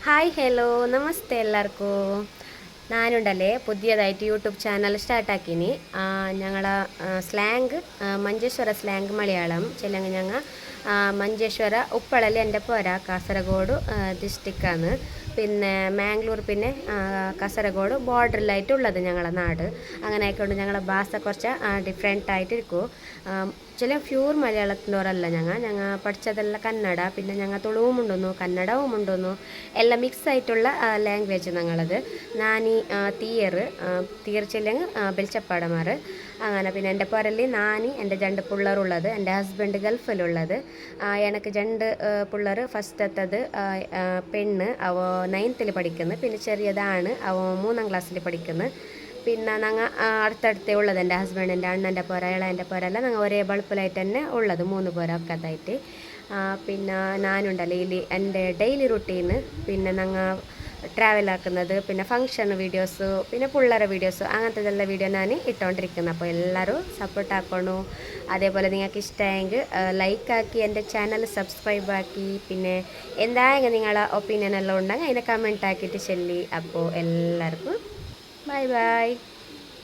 Hi hello നമസ്തേ എല്ലാവർക്കും. ഞാനുണ്ടല്ലേ പുതിയതായിട്ട് YouTube channel സ്റ്റാർട്ടാക്കിനി. ഞങ്ങളെ സ്ലാങ് മഞ്ചേശ്വര സ്ലാങ് മലയാളം ചെല്ലെങ്കിൽ ഞങ്ങൾ മഞ്ചേശ്വര ഉപ്പളല്ലേ എൻ്റെ പോരാ കാസർഗോഡ് ഡിസ്ട്രിക്റ്റാണ്. പിന്നെ മാംഗ്ലൂർ പിന്നെ കാസർഗോഡ് ബോർഡറിലായിട്ടുള്ളത് ഞങ്ങളെ നാട്. അങ്ങനെ ആയിക്കൊണ്ട് ഞങ്ങളെ ഭാഷ കുറച്ച് ഡിഫറെൻ്റ് ആയിട്ടിരിക്കും. ചില പ്യൂർ മലയാളത്തിലോരല്ല ഞങ്ങൾ പഠിച്ചതെല്ലാം കന്നഡ, പിന്നെ ഞങ്ങൾ തുളുവും ഉണ്ടെന്നു കന്നഡവും ഉണ്ടെന്നു എല്ലാം മിക്സ് ആയിട്ടുള്ള ലാംഗ്വേജ് ഞങ്ങളത്. ഞാനീ തീയർ ചെല്ലെങ്കിൽ ബെൽച്ചപ്പാടമാർ അങ്ങനെ. പിന്നെ എൻ്റെ പുരയിൽ നാനി എൻ്റെ രണ്ട് പിള്ളേരുള്ളത്, എൻ്റെ ഹസ്ബൻഡ് ഗൾഫിലുള്ളത്. എനിക്ക് രണ്ട് പിള്ളേർ. ഫസ്റ്റത്തത് പെണ്ണ്, അവ 9th പഠിക്കുന്നു. പിന്നെ ചെറിയതാണ്, അവ 3ാം ക്ലാസ്സിൽ പഠിക്കുന്നു. പിന്നെ ഞങ്ങൾ അടുത്തടുത്തേ ഉള്ളത് എൻ്റെ ഹസ്ബൻഡിൻ്റെ അണ്ണൻ്റെ പോര ഇളേൻ്റെ പോരെല്ലാം ഞങ്ങൾ ഒരേ ബൾപ്പിലായിട്ട് തന്നെ ഉള്ളത്, 3 പേര് ഒക്കത്തായിട്ട്. പിന്നെ ഞാനുണ്ടല്ലോ ഇതിൽ എൻ്റെ ഡെയിലി റുട്ടീന്, പിന്നെ ഞങ്ങൾ ട്രാവൽ ആക്കുന്നത്, പിന്നെ ഫങ്ഷൻ വീഡിയോസ്, പിന്നെ പിള്ളേരെ വീഡിയോസ്, അങ്ങനത്തെ വീഡിയോ ഞാൻ ഇട്ടുകൊണ്ടിരിക്കുന്നത്. അപ്പോൾ എല്ലാവരും സപ്പോർട്ട് ആക്കണു. അതേപോലെ നിങ്ങൾക്ക് ഇഷ്ടമായെങ്കിൽ ലൈക്കാക്കി എൻ്റെ ചാനൽ സബ്സ്ക്രൈബ് ആക്കി, പിന്നെ എന്തായെങ്കിൽ നിങ്ങളെ ഒപ്പീനിയൻ എല്ലാം ഉണ്ടെങ്കിൽ അതിനെ കമൻറ്റ് ആക്കിയിട്ട് ചൊല്ലി. അപ്പോൾ എല്ലാവർക്കും ബൈ ബൈ.